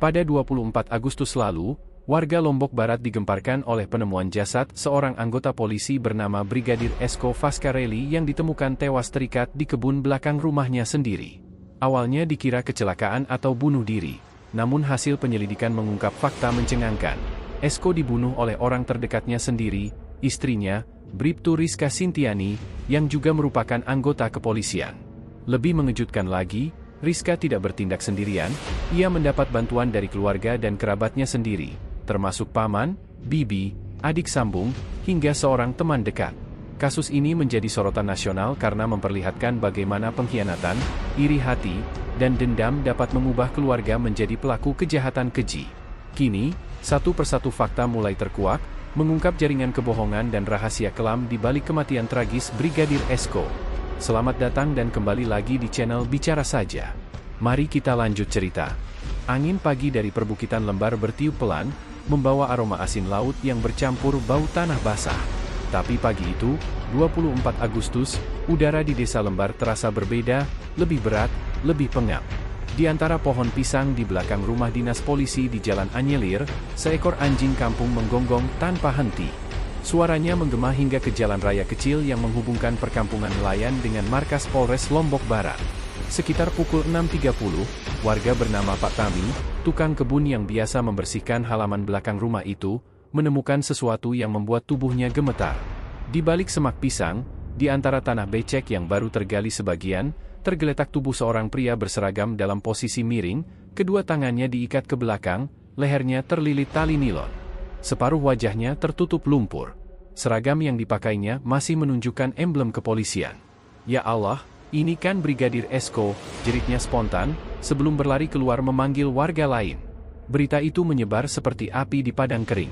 Pada 24 Agustus lalu, warga Lombok Barat digemparkan oleh penemuan jasad seorang anggota polisi bernama Brigadir Esko Fascarelli yang ditemukan tewas terikat di kebun belakang rumahnya sendiri. Awalnya dikira kecelakaan atau bunuh diri, namun hasil penyelidikan mengungkap fakta mencengangkan. Esko dibunuh oleh orang terdekatnya sendiri, istrinya, Bribtu Rizka Sintiani, yang juga merupakan anggota kepolisian. Lebih mengejutkan lagi, Rizka tidak bertindak sendirian, ia mendapat bantuan dari keluarga dan kerabatnya sendiri, termasuk paman, bibi, adik sambung, hingga seorang teman dekat. Kasus ini menjadi sorotan nasional karena memperlihatkan bagaimana pengkhianatan, iri hati, dan dendam dapat mengubah keluarga menjadi pelaku kejahatan keji. Kini, satu persatu fakta mulai terkuak, mengungkap jaringan kebohongan dan rahasia kelam di balik kematian tragis Brigadir Esko. Selamat datang dan kembali lagi di channel Bicara Saja. Mari kita lanjut cerita. Angin pagi dari perbukitan Lembar bertiup pelan, membawa aroma asin laut yang bercampur bau tanah basah. Tapi pagi itu, 24 Agustus, udara di desa Lembar terasa berbeda, lebih berat, lebih pengap. Di antara pohon pisang di belakang rumah dinas polisi di Jalan Anyelir, seekor anjing kampung menggonggong tanpa henti. Suaranya menggema hingga ke jalan raya kecil yang menghubungkan perkampungan nelayan dengan markas Polres Lombok Barat. Sekitar pukul 6.30, warga bernama Pak Tami, tukang kebun yang biasa membersihkan halaman belakang rumah itu, menemukan sesuatu yang membuat tubuhnya gemetar. Di balik semak pisang, di antara tanah becek yang baru tergali sebagian, tergeletak tubuh seorang pria berseragam dalam posisi miring, kedua tangannya diikat ke belakang, lehernya terlilit tali nilon. Separuh wajahnya tertutup lumpur. Seragam yang dipakainya masih menunjukkan emblem kepolisian. Ya Allah, ini kan Brigadir Esko, jeritnya spontan, sebelum berlari keluar memanggil warga lain. Berita itu menyebar seperti api di padang kering.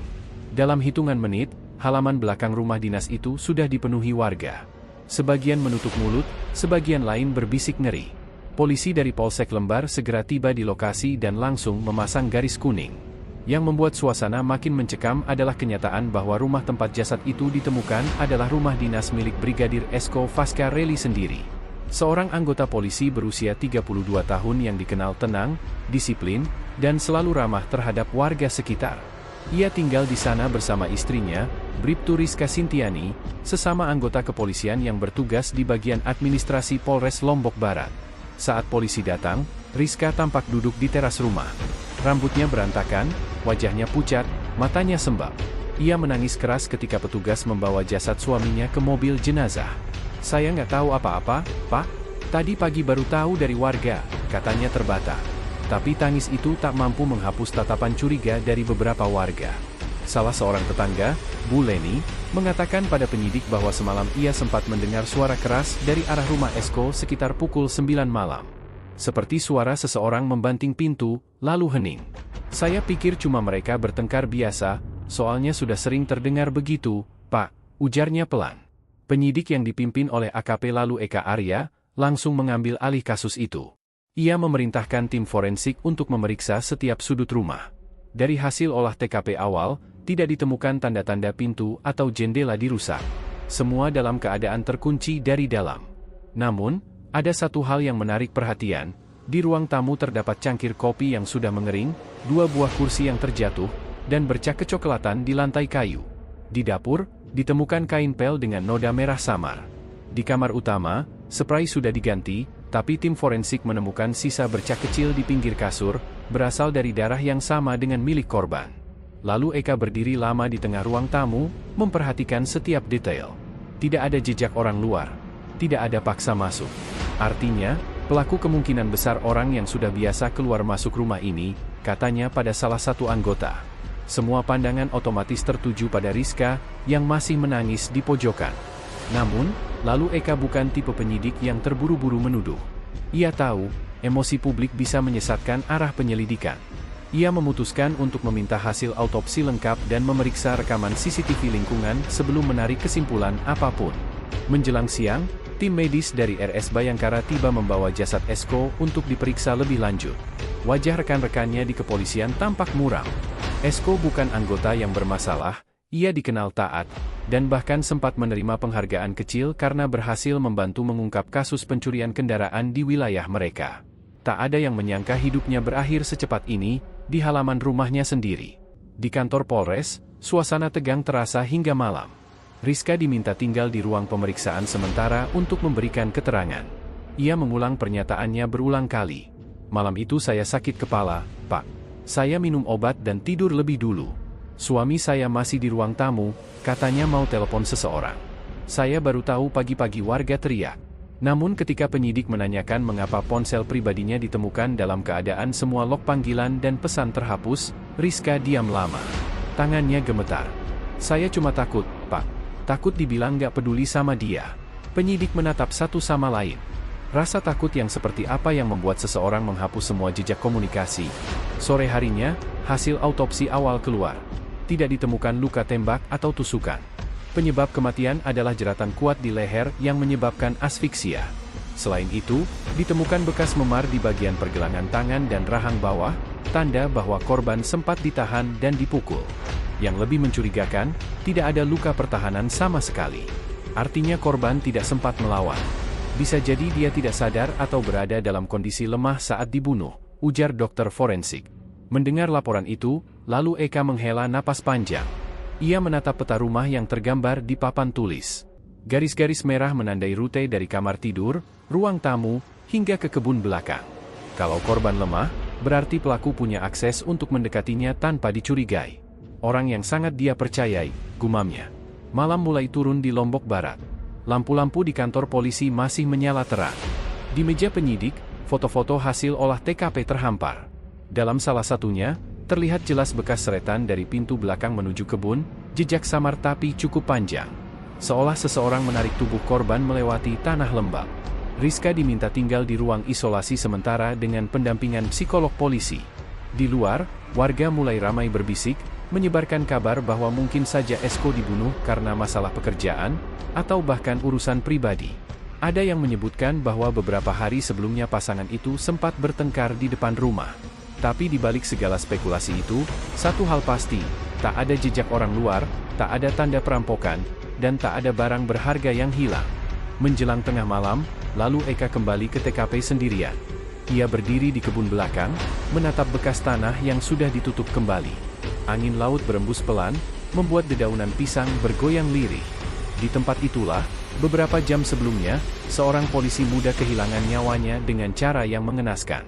Dalam hitungan menit, halaman belakang rumah dinas itu sudah dipenuhi warga. Sebagian menutup mulut, sebagian lain berbisik ngeri. Polisi dari Polsek Lembar segera tiba di lokasi dan langsung memasang garis kuning. Yang membuat suasana makin mencekam adalah kenyataan bahwa rumah tempat jasad itu ditemukan adalah rumah dinas milik Brigadir Esko Fascarelli sendiri. Seorang anggota polisi berusia 32 tahun yang dikenal tenang, disiplin, dan selalu ramah terhadap warga sekitar. Ia tinggal di sana bersama istrinya, Bribtu Rizka Sintiani, sesama anggota kepolisian yang bertugas di bagian administrasi Polres Lombok Barat. Saat polisi datang, Rizka tampak duduk di teras rumah. Rambutnya berantakan, wajahnya pucat, matanya sembab. Ia menangis keras ketika petugas membawa jasad suaminya ke mobil jenazah. "Saya nggak tahu apa-apa, Pak. Tadi pagi baru tahu dari warga," katanya terbata. Tapi tangis itu tak mampu menghapus tatapan curiga dari beberapa warga. Salah seorang tetangga, Bu Leni, mengatakan pada penyidik bahwa semalam ia sempat mendengar suara keras dari arah rumah Esko sekitar pukul 9 malam. Seperti suara seseorang membanting pintu, lalu hening. "Saya pikir cuma mereka bertengkar biasa, soalnya sudah sering terdengar begitu, Pak," ujarnya pelan. Penyidik yang dipimpin oleh AKP lalu Eka Arya, langsung mengambil alih kasus itu. Ia memerintahkan tim forensik untuk memeriksa setiap sudut rumah. Dari hasil olah TKP awal, tidak ditemukan tanda-tanda pintu atau jendela dirusak. Semua dalam keadaan terkunci dari dalam. Namun, ada satu hal yang menarik perhatian. Di ruang tamu terdapat cangkir kopi yang sudah mengering, 2 buah kursi yang terjatuh, dan bercak kecoklatan di lantai kayu. Di dapur, ditemukan kain pel dengan noda merah samar. Di kamar utama, spray sudah diganti, tapi tim forensik menemukan sisa bercak kecil di pinggir kasur, berasal dari darah yang sama dengan milik korban. Lalu Eka berdiri lama di tengah ruang tamu, memperhatikan setiap detail. Tidak ada jejak orang luar. Tidak ada paksa masuk. Artinya, pelaku kemungkinan besar orang yang sudah biasa keluar masuk rumah ini, katanya pada salah satu anggota. Semua pandangan otomatis tertuju pada Rizka, yang masih menangis di pojokan. Namun, lalu Eka bukan tipe penyidik yang terburu-buru menuduh. Ia tahu, emosi publik bisa menyesatkan arah penyelidikan. Ia memutuskan untuk meminta hasil autopsi lengkap dan memeriksa rekaman CCTV lingkungan sebelum menarik kesimpulan apapun. Menjelang siang, tim medis dari RS Bayangkara tiba membawa jasad Esko untuk diperiksa lebih lanjut. Wajah rekan-rekannya di kepolisian tampak muram. Esko bukan anggota yang bermasalah, ia dikenal taat, dan bahkan sempat menerima penghargaan kecil karena berhasil membantu mengungkap kasus pencurian kendaraan di wilayah mereka. Tak ada yang menyangka hidupnya berakhir secepat ini, di halaman rumahnya sendiri. Di kantor Polres, suasana tegang terasa hingga malam. Rizka diminta tinggal di ruang pemeriksaan sementara untuk memberikan keterangan. Ia mengulang pernyataannya berulang kali. Malam itu saya sakit kepala, Pak. Saya minum obat dan tidur lebih dulu. Suami saya masih di ruang tamu, katanya mau telepon seseorang. Saya baru tahu pagi-pagi warga teriak. Namun ketika penyidik menanyakan mengapa ponsel pribadinya ditemukan dalam keadaan semua log panggilan dan pesan terhapus, Rizka diam lama. Tangannya gemetar. Saya cuma takut, Pak. Takut dibilang gak peduli sama dia. Penyidik menatap satu sama lain. Rasa takut yang seperti apa yang membuat seseorang menghapus semua jejak komunikasi. Sore harinya, hasil autopsi awal keluar. Tidak ditemukan luka tembak atau tusukan. Penyebab kematian adalah jeratan kuat di leher yang menyebabkan asfiksia. Selain itu, ditemukan bekas memar di bagian pergelangan tangan dan rahang bawah, tanda bahwa korban sempat ditahan dan dipukul. Yang lebih mencurigakan, tidak ada luka pertahanan sama sekali. Artinya korban tidak sempat melawan. Bisa jadi dia tidak sadar atau berada dalam kondisi lemah saat dibunuh, ujar dokter forensik. Mendengar laporan itu, lalu Eka menghela napas panjang. Ia menatap peta rumah yang tergambar di papan tulis. Garis-garis merah menandai rute dari kamar tidur, ruang tamu, hingga ke kebun belakang. Kalau korban lemah, berarti pelaku punya akses untuk mendekatinya tanpa dicurigai. Orang yang sangat dia percayai, gumamnya. Malam mulai turun di Lombok Barat. Lampu-lampu di kantor polisi masih menyala terang. Di meja penyidik, foto-foto hasil olah TKP terhampar. Dalam salah satunya, terlihat jelas bekas seretan dari pintu belakang menuju kebun, jejak samar tapi cukup panjang. Seolah seseorang menarik tubuh korban melewati tanah lembab. Rizka diminta tinggal di ruang isolasi sementara dengan pendampingan psikolog polisi. Di luar, warga mulai ramai berbisik, menyebarkan kabar bahwa mungkin saja Esko dibunuh karena masalah pekerjaan, atau bahkan urusan pribadi. Ada yang menyebutkan bahwa beberapa hari sebelumnya pasangan itu sempat bertengkar di depan rumah. Tapi di balik segala spekulasi itu, satu hal pasti, tak ada jejak orang luar, tak ada tanda perampokan, dan tak ada barang berharga yang hilang. Menjelang tengah malam, lalu Eka kembali ke TKP sendirian. Ia berdiri di kebun belakang, menatap bekas tanah yang sudah ditutup kembali. Angin laut berembus pelan, membuat dedaunan pisang bergoyang lirih. Di tempat itulah, beberapa jam sebelumnya, seorang polisi muda kehilangan nyawanya dengan cara yang mengenaskan.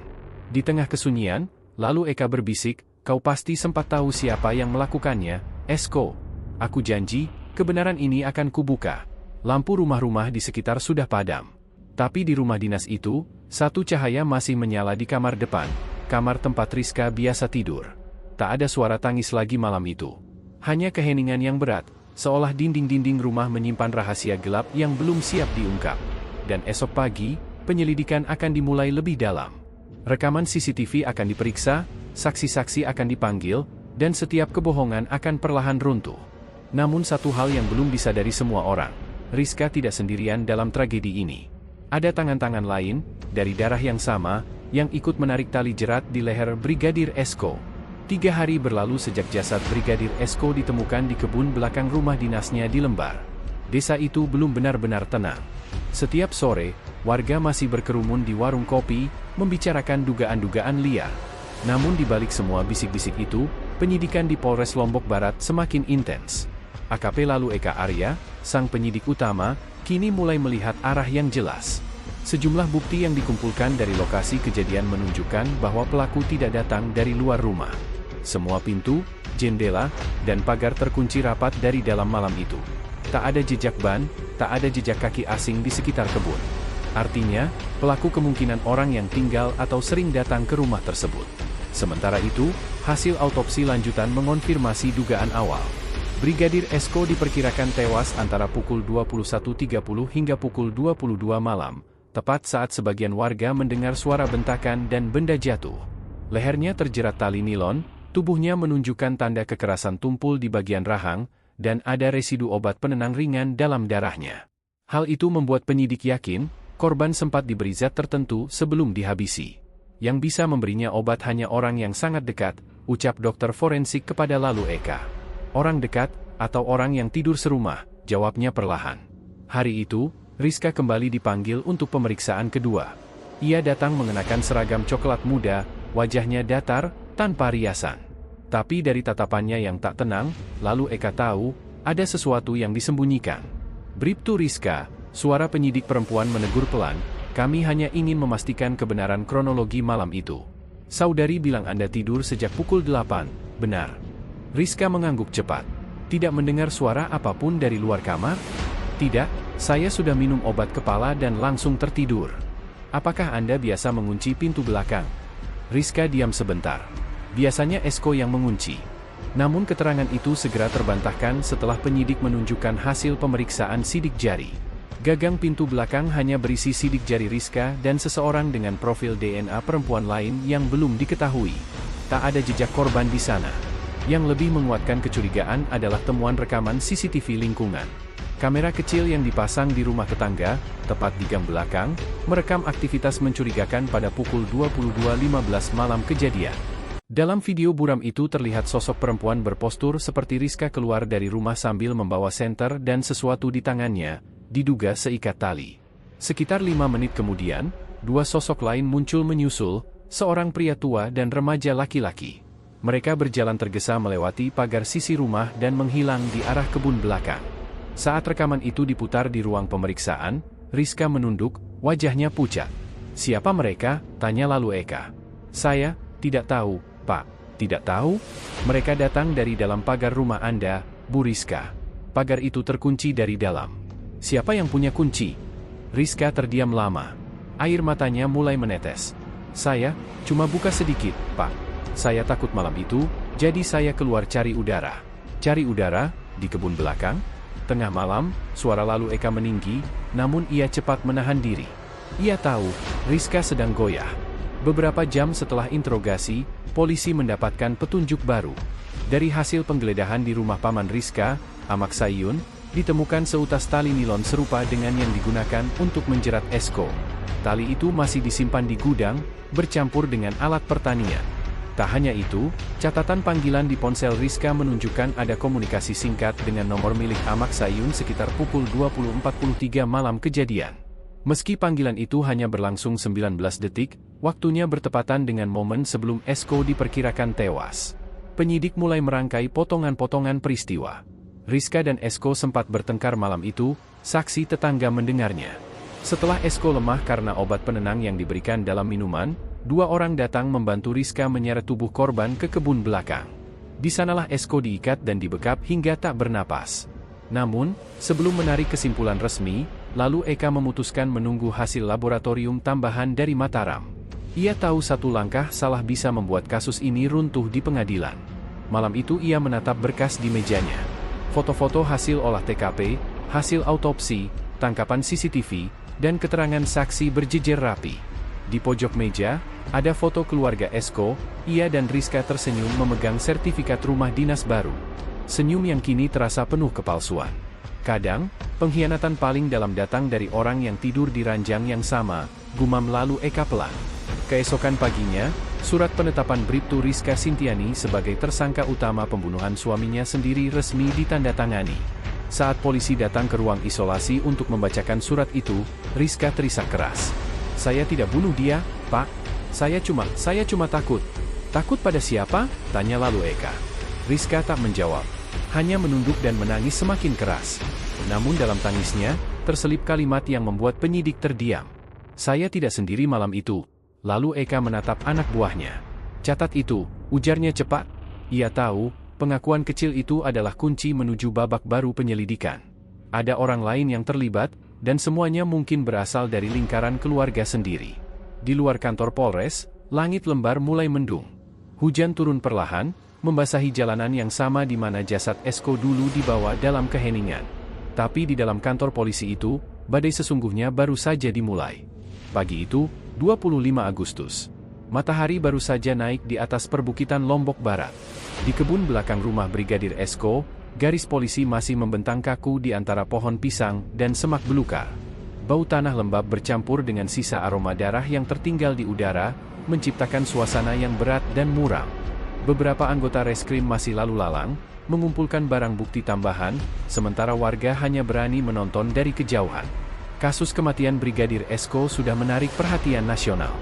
Di tengah kesunyian, lalu Eka berbisik, "Kau pasti sempat tahu siapa yang melakukannya, Esko. Aku janji, kebenaran ini akan kubuka." Lampu rumah-rumah di sekitar sudah padam. Tapi di rumah dinas itu, satu cahaya masih menyala di kamar depan, kamar tempat Rizka biasa tidur. Tak ada suara tangis lagi malam itu. Hanya keheningan yang berat, seolah dinding-dinding rumah menyimpan rahasia gelap yang belum siap diungkap. Dan esok pagi, penyelidikan akan dimulai lebih dalam. Rekaman CCTV akan diperiksa, saksi-saksi akan dipanggil, dan setiap kebohongan akan perlahan runtuh. Namun satu hal yang belum disadari semua orang, Rizka tidak sendirian dalam tragedi ini. Ada tangan-tangan lain, dari darah yang sama, yang ikut menarik tali jerat di leher Brigadir Esko. 3 hari berlalu sejak jasad Brigadir Esko ditemukan di kebun belakang rumah dinasnya di Lembar. Desa itu belum benar-benar tenang. Setiap sore, warga masih berkerumun di warung kopi, membicarakan dugaan-dugaan liar. Namun di balik semua bisik-bisik itu, penyidikan di Polres Lombok Barat semakin intens. AKP lalu Eka Arya, sang penyidik utama, kini mulai melihat arah yang jelas. Sejumlah bukti yang dikumpulkan dari lokasi kejadian menunjukkan bahwa pelaku tidak datang dari luar rumah. Semua pintu, jendela, dan pagar terkunci rapat dari dalam malam itu. Tak ada jejak ban, tak ada jejak kaki asing di sekitar kebun. Artinya, pelaku kemungkinan orang yang tinggal atau sering datang ke rumah tersebut. Sementara itu, hasil autopsi lanjutan mengonfirmasi dugaan awal. Brigadir Esko diperkirakan tewas antara pukul 21.30 hingga pukul 22 malam, tepat saat sebagian warga mendengar suara bentakan dan benda jatuh. Lehernya terjerat tali nilon, tubuhnya menunjukkan tanda kekerasan tumpul di bagian rahang, dan ada residu obat penenang ringan dalam darahnya. Hal itu membuat penyidik yakin, korban sempat diberi zat tertentu sebelum dihabisi. Yang bisa memberinya obat hanya orang yang sangat dekat, ucap dokter forensik kepada lalu Eka. Orang dekat, atau orang yang tidur serumah, jawabnya perlahan. Hari itu, Rizka kembali dipanggil untuk pemeriksaan kedua. Ia datang mengenakan seragam coklat muda, wajahnya datar, tanpa riasan. Tapi dari tatapannya yang tak tenang, lalu Eka tahu, ada sesuatu yang disembunyikan. "Bribtu Rizka," suara penyidik perempuan menegur pelan, "kami hanya ingin memastikan kebenaran kronologi malam itu. Saudari bilang Anda tidur sejak pukul 8, benar?" Rizka mengangguk cepat. "Tidak mendengar suara apapun dari luar kamar?" "Tidak, saya sudah minum obat kepala dan langsung tertidur." "Apakah Anda biasa mengunci pintu belakang?" Rizka diam sebentar. "Biasanya Esko yang mengunci." Namun keterangan itu segera terbantahkan setelah penyidik menunjukkan hasil pemeriksaan sidik jari. Gagang pintu belakang hanya berisi sidik jari Rizka dan seseorang dengan profil DNA perempuan lain yang belum diketahui. Tak ada jejak korban di sana. Yang lebih menguatkan kecurigaan adalah temuan rekaman CCTV lingkungan. Kamera kecil yang dipasang di rumah tetangga, tepat di gang belakang, merekam aktivitas mencurigakan pada pukul 22.15 malam kejadian. Dalam video buram itu terlihat sosok perempuan berpostur seperti Rizka keluar dari rumah sambil membawa senter dan sesuatu di tangannya, diduga seikat tali. Sekitar 5 menit kemudian, dua sosok lain muncul menyusul, seorang pria tua dan remaja laki-laki. Mereka berjalan tergesa melewati pagar sisi rumah dan menghilang di arah kebun belakang. Saat rekaman itu diputar di ruang pemeriksaan, Rizka menunduk, wajahnya pucat. "Siapa mereka?" tanya lalu Eka. "Saya tidak tahu, Pak." "Tidak tahu? Mereka datang dari dalam pagar rumah Anda, Bu Rizka. Pagar itu terkunci dari dalam." "Siapa yang punya kunci?" Rizka terdiam lama. Air matanya mulai menetes. "Saya cuma buka sedikit, Pak. Saya takut malam itu, jadi saya keluar cari udara." "Cari udara? Di kebun belakang?" Tengah malam, suara lalu Eka meninggi, namun ia cepat menahan diri. Ia tahu, Rizka sedang goyah. Beberapa jam setelah interogasi, polisi mendapatkan petunjuk baru. Dari hasil penggeledahan di rumah paman Rizka, Amak Sayun, ditemukan seutas tali nilon serupa dengan yang digunakan untuk menjerat Esko. Tali itu masih disimpan di gudang, bercampur dengan alat pertanian. Tak hanya itu, catatan panggilan di ponsel Rizka menunjukkan ada komunikasi singkat dengan nomor milik Amak Sayun sekitar pukul 20.43 malam kejadian. Meski panggilan itu hanya berlangsung 19 detik, waktunya bertepatan dengan momen sebelum Esko diperkirakan tewas. Penyidik mulai merangkai potongan-potongan peristiwa. Rizka dan Esko sempat bertengkar malam itu, saksi tetangga mendengarnya. Setelah Esko lemah karena obat penenang yang diberikan dalam minuman, dua orang datang membantu Rizka menyeret tubuh korban ke kebun belakang. Di sanalah Esko diikat dan dibekap hingga tak bernapas. Namun, sebelum menarik kesimpulan resmi, lalu Eka memutuskan menunggu hasil laboratorium tambahan dari Mataram. Ia tahu satu langkah salah bisa membuat kasus ini runtuh di pengadilan. Malam itu ia menatap berkas di mejanya. Foto-foto hasil olah TKP, hasil autopsi, tangkapan CCTV, dan keterangan saksi berjejer rapi. Di pojok meja, ada foto keluarga Esko, ia dan Rizka tersenyum memegang sertifikat rumah dinas baru. Senyum yang kini terasa penuh kepalsuan. Kadang, pengkhianatan paling dalam datang dari orang yang tidur di ranjang yang sama, gumam lalu Eka pelan. Keesokan paginya, surat penetapan Bribtu Rizka Sintiani sebagai tersangka utama pembunuhan suaminya sendiri resmi ditandatangani. Saat polisi datang ke ruang isolasi untuk membacakan surat itu, Rizka terisak keras. "Saya tidak bunuh dia, Pak. Saya cuma takut." "Takut pada siapa?" tanya lalu Eka. Rizka tak menjawab, hanya menunduk dan menangis semakin keras. Namun dalam tangisnya, terselip kalimat yang membuat penyidik terdiam. "Saya tidak sendiri malam itu." Lalu Eka menatap anak buahnya. "Catat itu," ujarnya cepat. Ia tahu, pengakuan kecil itu adalah kunci menuju babak baru penyelidikan. Ada orang lain yang terlibat, dan semuanya mungkin berasal dari lingkaran keluarga sendiri. Di luar kantor Polres, langit lembar mulai mendung. Hujan turun perlahan, membasahi jalanan yang sama di mana jasad Esko dulu dibawa dalam keheningan. Tapi di dalam kantor polisi itu, badai sesungguhnya baru saja dimulai. Pagi itu, 25 Agustus. Matahari baru saja naik di atas perbukitan Lombok Barat. Di kebun belakang rumah Brigadir Esko, garis polisi masih membentang kaku di antara pohon pisang dan semak belukar. Bau tanah lembab bercampur dengan sisa aroma darah yang tertinggal di udara, menciptakan suasana yang berat dan muram. Beberapa anggota reskrim masih lalu lalang, mengumpulkan barang bukti tambahan, sementara warga hanya berani menonton dari kejauhan. Kasus kematian Brigadir Esko sudah menarik perhatian nasional.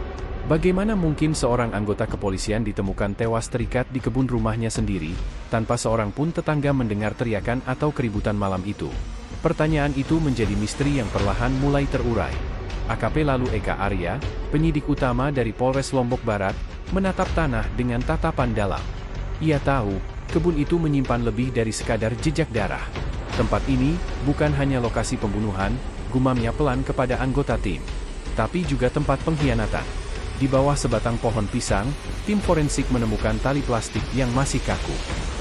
Bagaimana mungkin seorang anggota kepolisian ditemukan tewas terikat di kebun rumahnya sendiri, tanpa seorang pun tetangga mendengar teriakan atau keributan malam itu? Pertanyaan itu menjadi misteri yang perlahan mulai terurai. AKP Lalu Eka Arya, penyidik utama dari Polres Lombok Barat, menatap tanah dengan tatapan dalam. Ia tahu, kebun itu menyimpan lebih dari sekadar jejak darah. Tempat ini bukan hanya lokasi pembunuhan, gumamnya pelan kepada anggota tim, tapi juga tempat pengkhianatan. Di bawah sebatang pohon pisang, tim forensik menemukan tali plastik yang masih kaku.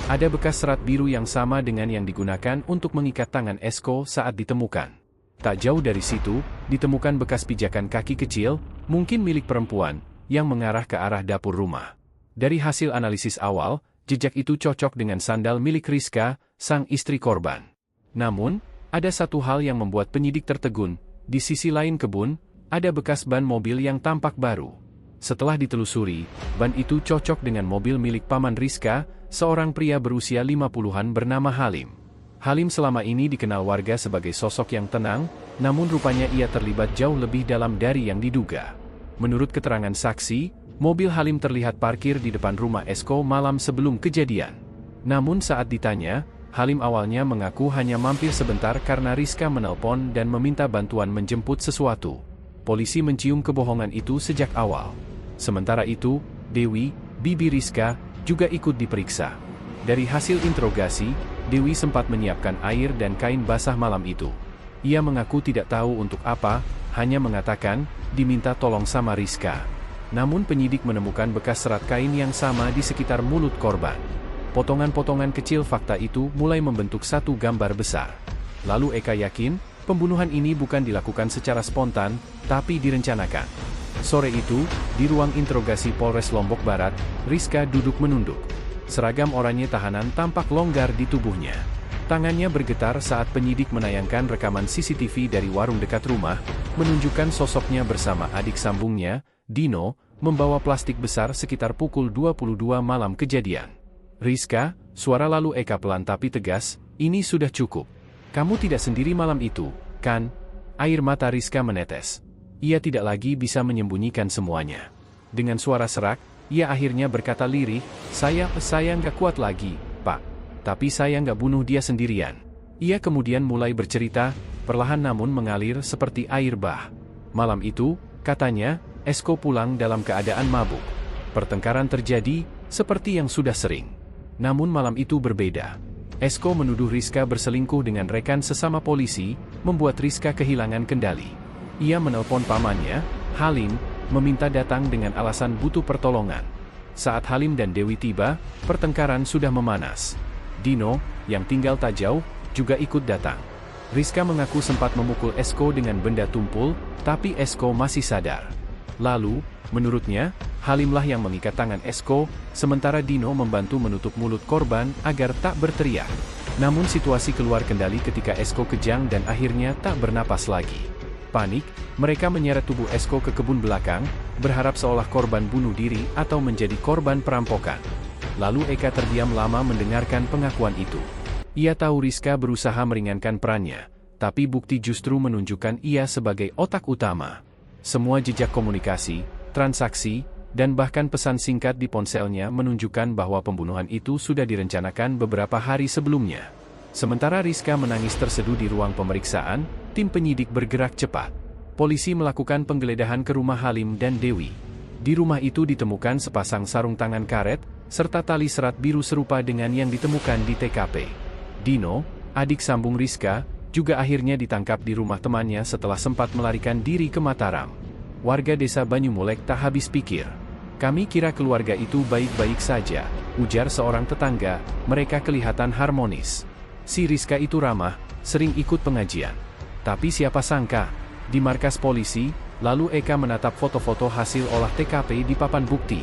Ada bekas serat biru yang sama dengan yang digunakan untuk mengikat tangan Esko saat ditemukan. Tak jauh dari situ, ditemukan bekas pijakan kaki kecil, mungkin milik perempuan, yang mengarah ke arah dapur rumah. Dari hasil analisis awal, jejak itu cocok dengan sandal milik Rizka, sang istri korban. Namun, ada satu hal yang membuat penyidik tertegun. Di sisi lain kebun, ada bekas ban mobil yang tampak baru. Setelah ditelusuri, ban itu cocok dengan mobil milik paman Rizka, seorang pria berusia 50-an bernama Halim. Halim selama ini dikenal warga sebagai sosok yang tenang, namun rupanya ia terlibat jauh lebih dalam dari yang diduga. Menurut keterangan saksi, mobil Halim terlihat parkir di depan rumah Esko malam sebelum kejadian. Namun saat ditanya, Halim awalnya mengaku hanya mampir sebentar karena Rizka menelpon dan meminta bantuan menjemput sesuatu. Polisi mencium kebohongan itu sejak awal. Sementara itu, Dewi, bibi Rizka, juga ikut diperiksa. Dari hasil interogasi, Dewi sempat menyiapkan air dan kain basah malam itu. Ia mengaku tidak tahu untuk apa, hanya mengatakan, diminta tolong sama Rizka. Namun penyidik menemukan bekas serat kain yang sama di sekitar mulut korban. Potongan-potongan kecil fakta itu mulai membentuk satu gambar besar. Lalu Eka yakin, pembunuhan ini bukan dilakukan secara spontan, tapi direncanakan. Sore itu, di ruang interogasi Polres Lombok Barat, Rizka duduk menunduk. Seragam oranye tahanan tampak longgar di tubuhnya. Tangannya bergetar saat penyidik menayangkan rekaman CCTV dari warung dekat rumah, menunjukkan sosoknya bersama adik sambungnya, Dino, membawa plastik besar sekitar pukul 22 malam kejadian. Rizka, suara Lalu Eka pelan tapi tegas, ini sudah cukup. Kamu tidak sendiri malam itu, kan? Air mata Rizka menetes. Ia tidak lagi bisa menyembunyikan semuanya. Dengan suara serak, ia akhirnya berkata lirih, saya nggak kuat lagi, Pak. Tapi saya nggak bunuh dia sendirian. Ia kemudian mulai bercerita, perlahan namun mengalir seperti air bah. Malam itu, katanya, Esko pulang dalam keadaan mabuk. Pertengkaran terjadi, seperti yang sudah sering. Namun malam itu berbeda. Esko menuduh Rizka berselingkuh dengan rekan sesama polisi, membuat Rizka kehilangan kendali. Ia menelpon pamannya, Halim, meminta datang dengan alasan butuh pertolongan. Saat Halim dan Dewi tiba, pertengkaran sudah memanas. Dino, yang tinggal tak jauh, juga ikut datang. Rizka mengaku sempat memukul Esko dengan benda tumpul, tapi Esko masih sadar. Lalu, menurutnya, Halimlah yang mengikat tangan Esko, sementara Dino membantu menutup mulut korban agar tak berteriak. Namun situasi keluar kendali ketika Esko kejang dan akhirnya tak bernapas lagi. Panik, mereka menyeret tubuh Esko ke kebun belakang, berharap seolah korban bunuh diri atau menjadi korban perampokan. Lalu Eka terdiam lama mendengarkan pengakuan itu. Ia tahu Rizka berusaha meringankan perannya, tapi bukti justru menunjukkan ia sebagai otak utama. Semua jejak komunikasi, transaksi, dan bahkan pesan singkat di ponselnya menunjukkan bahwa pembunuhan itu sudah direncanakan beberapa hari sebelumnya. Sementara Rizka menangis terseduh di ruang pemeriksaan, tim penyidik bergerak cepat. Polisi melakukan penggeledahan ke rumah Halim dan Dewi. Di rumah itu ditemukan sepasang sarung tangan karet, serta tali serat biru serupa dengan yang ditemukan di TKP. Dino, adik sambung Rizka, juga akhirnya ditangkap di rumah temannya setelah sempat melarikan diri ke Mataram. Warga desa Banyumulek tak habis pikir. Kami kira keluarga itu baik-baik saja, ujar seorang tetangga, mereka kelihatan harmonis. Si Rizka itu ramah, sering ikut pengajian. Tapi siapa sangka, di markas polisi, lalu Eka menatap foto-foto hasil olah TKP di papan bukti.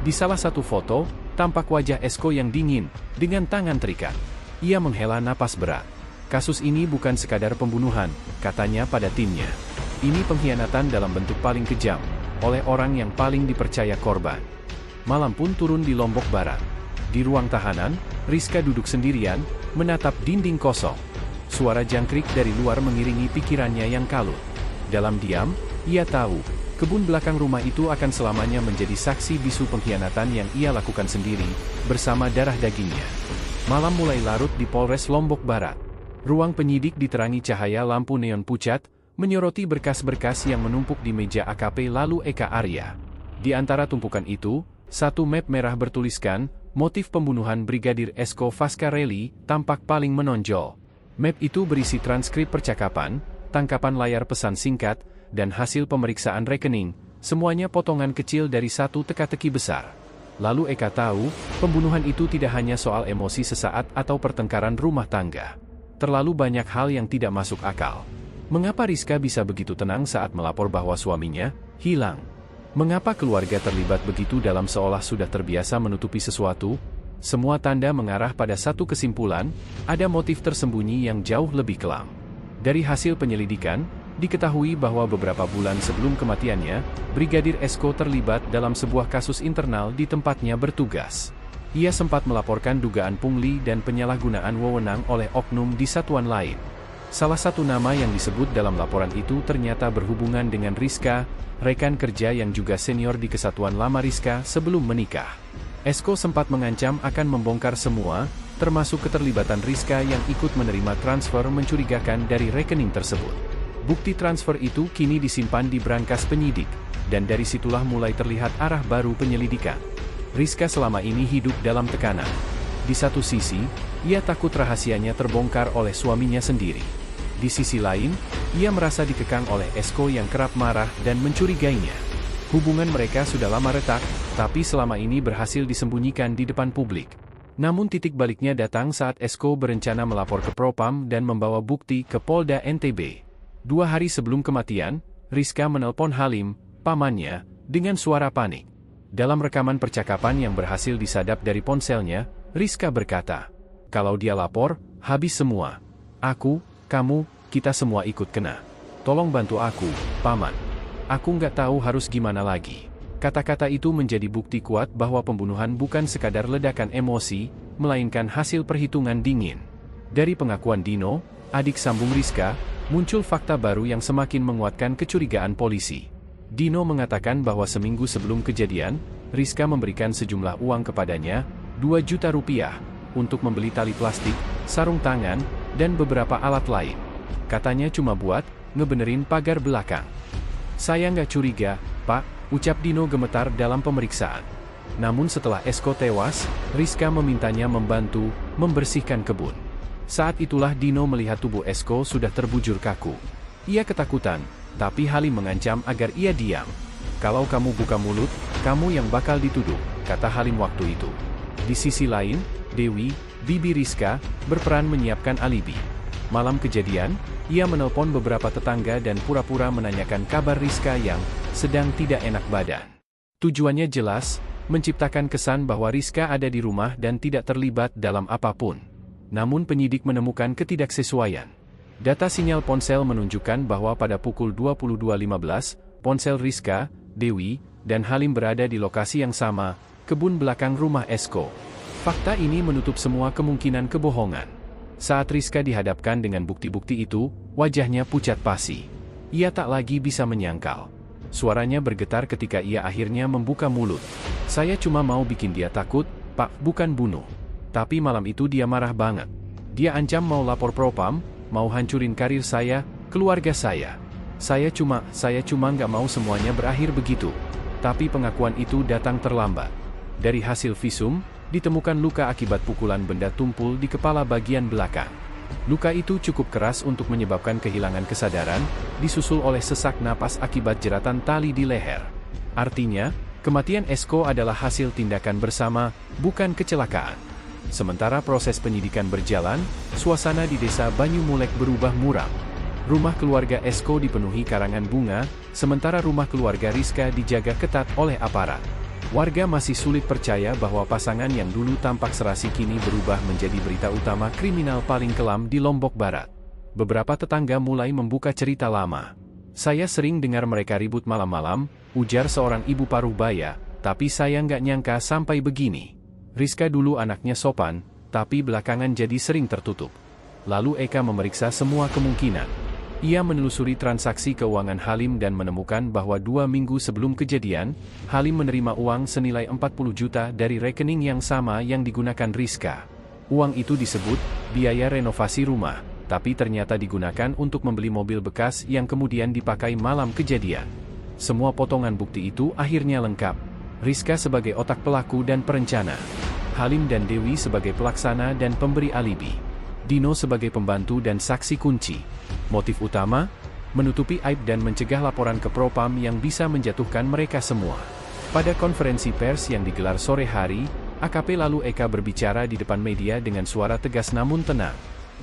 Di salah satu foto, tampak wajah Esko yang dingin, dengan tangan terikat. Ia menghela napas berat. Kasus ini bukan sekadar pembunuhan, katanya pada timnya. Ini pengkhianatan dalam bentuk paling kejam, oleh orang yang paling dipercaya korban. Malam pun turun di Lombok Barat. Di ruang tahanan, Rizka duduk sendirian, menatap dinding kosong. Suara jangkrik dari luar mengiringi pikirannya yang kalut. Dalam diam, ia tahu, Kebun belakang rumah itu akan selamanya menjadi saksi bisu pengkhianatan yang ia lakukan sendiri, bersama darah dagingnya. Malam mulai larut di Polres Lombok Barat. Ruang penyidik diterangi cahaya lampu neon pucat, menyoroti berkas-berkas yang menumpuk di meja AKP lalu Eka Arya. Di antara tumpukan itu, satu map merah bertuliskan, motif pembunuhan Brigadir Esko Fascarelli, tampak paling menonjol. Map itu berisi transkrip percakapan, tangkapan layar pesan singkat, dan hasil pemeriksaan rekening, semuanya potongan kecil dari satu teka-teki besar. Lalu Eka tahu, pembunuhan itu tidak hanya soal emosi sesaat atau pertengkaran rumah tangga. Terlalu banyak hal yang tidak masuk akal. Mengapa Rizka bisa begitu tenang saat melapor bahwa suaminya hilang? Mengapa keluarga terlibat begitu dalam seolah sudah terbiasa menutupi sesuatu? Semua tanda mengarah pada satu kesimpulan, ada motif tersembunyi yang jauh lebih kelam. Dari hasil penyelidikan, diketahui bahwa beberapa bulan sebelum kematiannya, Brigadir Esko terlibat dalam sebuah kasus internal di tempatnya bertugas. Ia sempat melaporkan dugaan pungli dan penyalahgunaan wewenang oleh oknum di satuan lain. Salah satu nama yang disebut dalam laporan itu ternyata berhubungan dengan Rizka, rekan kerja yang juga senior di kesatuan lama Rizka sebelum menikah. Esko sempat mengancam akan membongkar semua, termasuk keterlibatan Rizka yang ikut menerima transfer mencurigakan dari rekening tersebut. Bukti transfer itu kini disimpan di brankas penyidik, dan dari situlah mulai terlihat arah baru penyelidikan. Rizka selama ini hidup dalam tekanan. Di satu sisi, ia takut rahasianya terbongkar oleh suaminya sendiri. Di sisi lain, ia merasa dikekang oleh Esko yang kerap marah dan mencurigainya. Hubungan mereka sudah lama retak, tapi selama ini berhasil disembunyikan di depan publik. Namun titik baliknya datang saat Esko berencana melapor ke Propam dan membawa bukti ke Polda NTB. 2 hari sebelum kematian, Rizka menelpon Halim, pamannya, dengan suara panik. Dalam rekaman percakapan yang berhasil disadap dari ponselnya, Rizka berkata, "Kalau dia lapor, habis semua. Aku, kamu, kita semua ikut kena. Tolong bantu aku, paman. Aku nggak tahu harus gimana lagi." Kata-kata itu menjadi bukti kuat bahwa pembunuhan bukan sekadar ledakan emosi, melainkan hasil perhitungan dingin. Dari pengakuan Dino, adik sambung Rizka, muncul fakta baru yang semakin menguatkan kecurigaan polisi. Dino mengatakan bahwa seminggu sebelum kejadian, Rizka memberikan sejumlah uang kepadanya, 2 juta rupiah, untuk membeli tali plastik, sarung tangan, dan beberapa alat lain. Katanya cuma buat ngebenerin pagar belakang. "Saya nggak curiga, Pak," ucap Dino gemetar dalam pemeriksaan. Namun setelah Esko tewas, Rizka memintanya membantu membersihkan kebun. Saat itulah Dino melihat tubuh Esko sudah terbujur kaku. Ia ketakutan, tapi Halim mengancam agar ia diam. "Kalau kamu buka mulut, kamu yang bakal dituduh," kata Halim waktu itu. Di sisi lain, Dewi, bibi Rizka, berperan menyiapkan alibi. Malam kejadian, ia menelpon beberapa tetangga dan pura-pura menanyakan kabar Rizka yang sedang tidak enak badan. Tujuannya jelas, menciptakan kesan bahwa Rizka ada di rumah dan tidak terlibat dalam apapun. Namun penyidik menemukan ketidaksesuaian. Data sinyal ponsel menunjukkan bahwa pada pukul 22.15, ponsel Rizka, Dewi, dan Halim berada di lokasi yang sama, kebun belakang rumah Esko. Fakta ini menutup semua kemungkinan kebohongan. Saat Rizka dihadapkan dengan bukti-bukti itu, wajahnya pucat pasi. Ia tak lagi bisa menyangkal. Suaranya bergetar ketika ia akhirnya membuka mulut. "Saya cuma mau bikin dia takut, Pak, bukan bunuh." Tapi malam itu dia marah banget. Dia ancam mau lapor Propam, mau hancurin karir saya, keluarga saya. Saya cuma nggak mau semuanya berakhir begitu." Tapi pengakuan itu datang terlambat. Dari hasil visum, ditemukan luka akibat pukulan benda tumpul di kepala bagian belakang. Luka itu cukup keras untuk menyebabkan kehilangan kesadaran, disusul oleh sesak napas akibat jeratan tali di leher. Artinya, kematian Esko adalah hasil tindakan bersama, bukan kecelakaan. Sementara proses penyidikan berjalan, suasana di desa Banyumulek berubah muram. Rumah keluarga Esko dipenuhi karangan bunga, sementara rumah keluarga Rizka dijaga ketat oleh aparat. Warga masih sulit percaya bahwa pasangan yang dulu tampak serasi kini berubah menjadi berita utama kriminal paling kelam di Lombok Barat. Beberapa tetangga mulai membuka cerita lama. "Saya sering dengar mereka ribut malam-malam," ujar seorang ibu paruh baya, "tapi saya nggak nyangka sampai begini. Rizka dulu anaknya sopan, tapi belakangan jadi sering tertutup." Lalu Eka memeriksa semua kemungkinan. Ia menelusuri transaksi keuangan Halim dan menemukan bahwa 2 minggu sebelum kejadian, Halim menerima uang senilai 40 juta dari rekening yang sama yang digunakan Rizka. Uang itu disebut biaya renovasi rumah, tapi ternyata digunakan untuk membeli mobil bekas yang kemudian dipakai malam kejadian. Semua potongan bukti itu akhirnya lengkap. Rizka sebagai otak pelaku dan perencana, Halim dan Dewi sebagai pelaksana dan pemberi alibi, Dino sebagai pembantu dan saksi kunci. Motif utama, menutupi aib dan mencegah laporan ke Propam yang bisa menjatuhkan mereka semua. Pada konferensi pers yang digelar sore hari, AKP Lalu Eka berbicara di depan media dengan suara tegas namun tenang.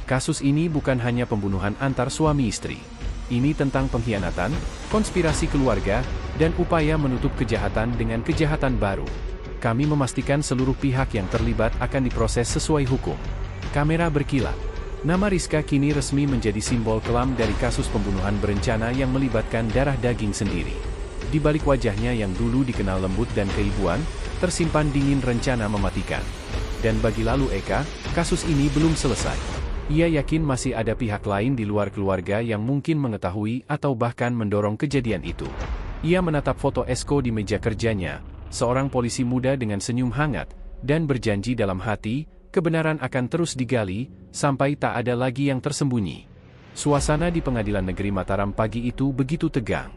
Kasus ini bukan hanya pembunuhan antar suami istri. Ini tentang pengkhianatan, konspirasi keluarga, dan upaya menutup kejahatan dengan kejahatan baru. Kami memastikan seluruh pihak yang terlibat akan diproses sesuai hukum. Kamera berkilat. Nama Rizka kini resmi menjadi simbol kelam dari kasus pembunuhan berencana yang melibatkan darah daging sendiri. Di balik wajahnya yang dulu dikenal lembut dan keibuan, tersimpan dingin rencana mematikan. Dan bagi Lalu Eka, kasus ini belum selesai. Ia yakin masih ada pihak lain di luar keluarga yang mungkin mengetahui atau bahkan mendorong kejadian itu. Ia menatap foto Esko di meja kerjanya, seorang polisi muda dengan senyum hangat, dan berjanji dalam hati, kebenaran akan terus digali, sampai tak ada lagi yang tersembunyi. Suasana di Pengadilan Negeri Mataram pagi itu begitu tegang.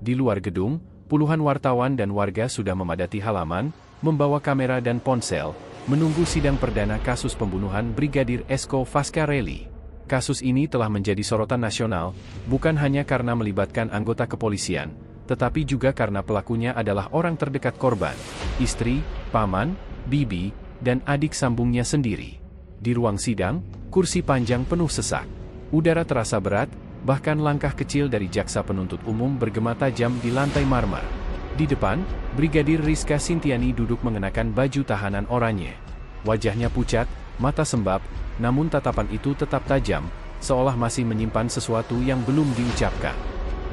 Di luar gedung, puluhan wartawan dan warga sudah memadati halaman, membawa kamera dan ponsel, menunggu sidang perdana kasus pembunuhan Brigadir Esko Fascarelli. Kasus ini telah menjadi sorotan nasional, bukan hanya karena melibatkan anggota kepolisian, tetapi juga karena pelakunya adalah orang terdekat korban, istri, paman, bibi, dan adik sambungnya sendiri. Di ruang sidang, kursi panjang penuh sesak. Udara terasa berat, bahkan langkah kecil dari jaksa penuntut umum bergema tajam di lantai marmer. Di depan, Brigadir Rizka Sintiani duduk mengenakan baju tahanan oranye. Wajahnya pucat, mata sembab, namun tatapan itu tetap tajam, seolah masih menyimpan sesuatu yang belum diucapkan.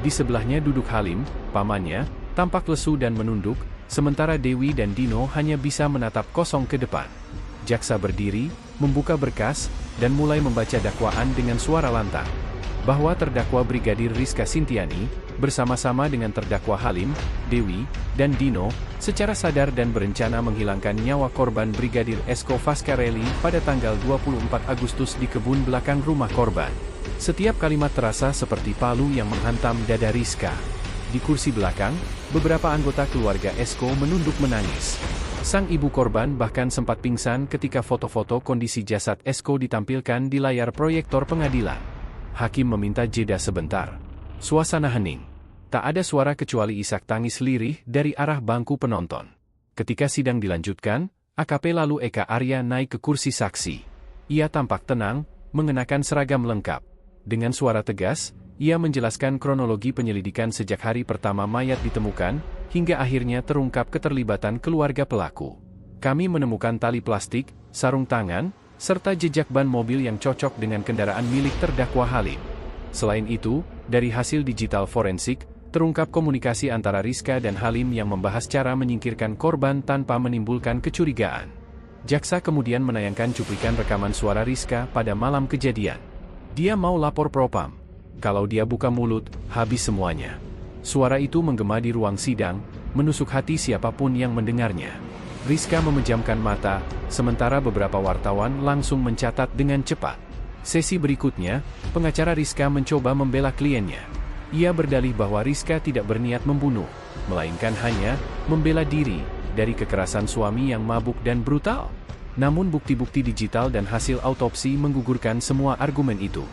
Di sebelahnya duduk Halim, pamannya, tampak lesu dan menunduk, sementara Dewi dan Dino hanya bisa menatap kosong ke depan. Jaksa berdiri, membuka berkas, dan mulai membaca dakwaan dengan suara lantang. Bahwa terdakwa Brigadir Rizka Sintiani, bersama-sama dengan terdakwa Halim, Dewi, dan Dino, secara sadar dan berencana menghilangkan nyawa korban Brigadir Esko Fascarelli pada tanggal 24 Agustus di kebun belakang rumah korban. Setiap kalimat terasa seperti palu yang menghantam dada Rizka. Di kursi belakang, beberapa anggota keluarga Esko menunduk menangis. Sang ibu korban bahkan sempat pingsan ketika foto-foto kondisi jasad Esko ditampilkan di layar proyektor pengadilan. Hakim meminta jeda sebentar. Suasana hening. Tak ada suara kecuali isak tangis lirih dari arah bangku penonton. Ketika sidang dilanjutkan, AKP Lalu Eka Arya naik ke kursi saksi. Ia tampak tenang, mengenakan seragam lengkap. Dengan suara tegas, ia menjelaskan kronologi penyelidikan sejak hari pertama mayat ditemukan, hingga akhirnya terungkap keterlibatan keluarga pelaku. Kami menemukan tali plastik, sarung tangan, serta jejak ban mobil yang cocok dengan kendaraan milik terdakwa Halim. Selain itu, dari hasil digital forensik, terungkap komunikasi antara Rizka dan Halim yang membahas cara menyingkirkan korban tanpa menimbulkan kecurigaan. Jaksa kemudian menayangkan cuplikan rekaman suara Rizka pada malam kejadian. Dia mau lapor Propam. Kalau dia buka mulut, habis semuanya. Suara itu menggema di ruang sidang, menusuk hati siapapun yang mendengarnya. Rizka memejamkan mata, sementara beberapa wartawan langsung mencatat dengan cepat. Sesi berikutnya, pengacara Rizka mencoba membela kliennya. Ia berdalih bahwa Rizka tidak berniat membunuh, melainkan hanya membela diri dari kekerasan suami yang mabuk dan brutal. Namun bukti-bukti digital dan hasil autopsi menggugurkan semua argumen itu.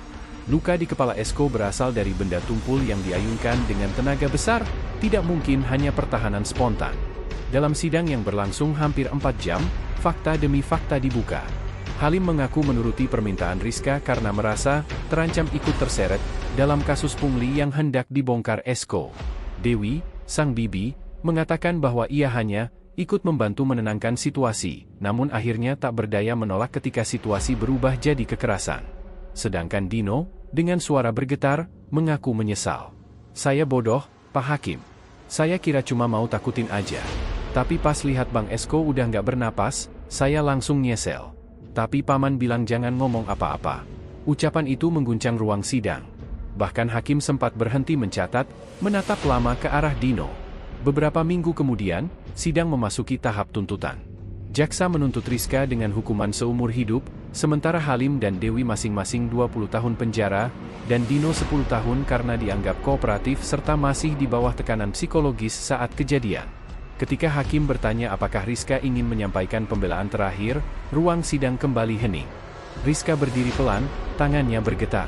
Luka di kepala Esko berasal dari benda tumpul yang diayunkan dengan tenaga besar, tidak mungkin hanya pertahanan spontan. Dalam sidang yang berlangsung hampir 4 jam, fakta demi fakta dibuka. Halim mengaku menuruti permintaan Rizka karena merasa terancam ikut terseret dalam kasus pungli yang hendak dibongkar Esko. Dewi, sang bibi, mengatakan bahwa ia hanya ikut membantu menenangkan situasi, namun akhirnya tak berdaya menolak ketika situasi berubah jadi kekerasan. Sedangkan Dino, dengan suara bergetar, mengaku menyesal. Saya bodoh, Pak Hakim. Saya kira cuma mau takutin aja. Tapi pas lihat Bang Esko udah nggak bernapas, saya langsung nyesel. Tapi paman bilang jangan ngomong apa-apa. Ucapan itu mengguncang ruang sidang. Bahkan hakim sempat berhenti mencatat, menatap lama ke arah Dino. Beberapa minggu kemudian, sidang memasuki tahap tuntutan. Jaksa menuntut Rizka dengan hukuman seumur hidup, sementara Halim dan Dewi masing-masing 20 tahun penjara, dan Dino 10 tahun karena dianggap kooperatif serta masih di bawah tekanan psikologis saat kejadian. Ketika hakim bertanya apakah Rizka ingin menyampaikan pembelaan terakhir, ruang sidang kembali hening. Rizka berdiri pelan, tangannya bergetar.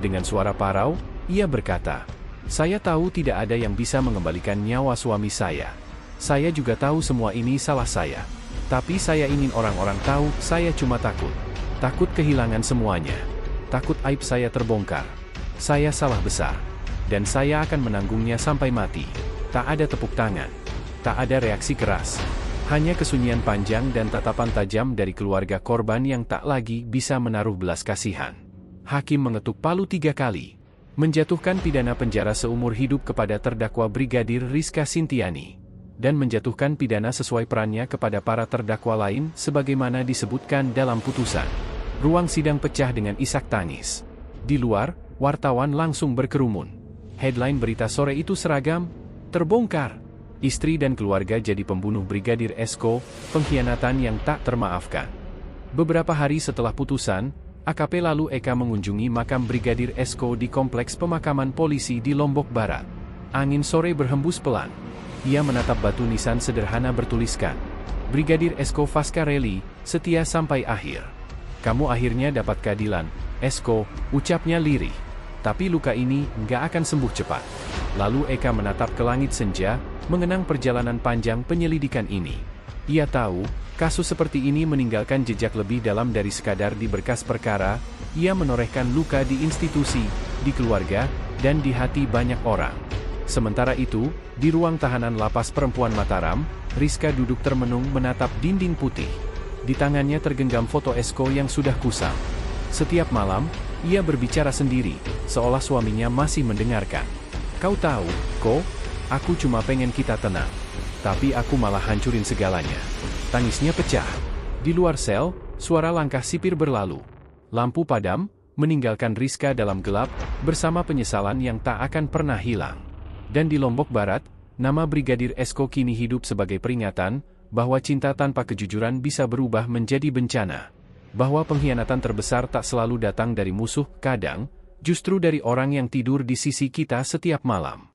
Dengan suara parau, ia berkata, "Saya tahu tidak ada yang bisa mengembalikan nyawa suami saya. Saya juga tahu semua ini salah saya. Tapi saya ingin orang-orang tahu saya cuma takut. Takut kehilangan semuanya. Takut aib saya terbongkar. Saya salah besar. Dan saya akan menanggungnya sampai mati." Tak ada tepuk tangan. Tak ada reaksi keras. Hanya kesunyian panjang dan tatapan tajam dari keluarga korban yang tak lagi bisa menaruh belas kasihan. Hakim mengetuk palu 3 kali. Menjatuhkan pidana penjara seumur hidup kepada terdakwa Brigadir Rizka Sintiani. Dan menjatuhkan pidana sesuai perannya kepada para terdakwa lain sebagaimana disebutkan dalam putusan. Ruang sidang pecah dengan isak tangis. Di luar, wartawan langsung berkerumun. Headline berita sore itu seragam, "Terbongkar. Istri dan keluarga jadi pembunuh Brigadir Esko, pengkhianatan yang tak termaafkan." Beberapa hari setelah putusan, AKP lalu Eka mengunjungi makam Brigadir Esko di kompleks pemakaman polisi di Lombok Barat. Angin sore berhembus pelan. Ia menatap batu nisan sederhana bertuliskan, "Brigadir Esko Fascarelli, setia sampai akhir. Kamu akhirnya dapat keadilan, Esko," ucapnya lirih. "Tapi luka ini nggak akan sembuh cepat." Lalu Eka menatap ke langit senja, mengenang perjalanan panjang penyelidikan ini. Ia tahu, kasus seperti ini meninggalkan jejak lebih dalam dari sekadar di berkas perkara. Ia menorehkan luka di institusi, di keluarga, dan di hati banyak orang. Sementara itu, di ruang tahanan lapas perempuan Mataram, Rizka duduk termenung menatap dinding putih. Di tangannya tergenggam foto Esko yang sudah kusam. Setiap malam, ia berbicara sendiri, seolah suaminya masih mendengarkan. "Kau tahu, Ko, aku cuma pengen kita tenang. Tapi aku malah hancurin segalanya." Tangisnya pecah. Di luar sel, suara langkah sipir berlalu. Lampu padam, meninggalkan Rizka dalam gelap, bersama penyesalan yang tak akan pernah hilang. Dan di Lombok Barat, nama Brigadir Esko kini hidup sebagai peringatan, bahwa cinta tanpa kejujuran bisa berubah menjadi bencana. Bahwa pengkhianatan terbesar tak selalu datang dari musuh, kadang, justru dari orang yang tidur di sisi kita setiap malam.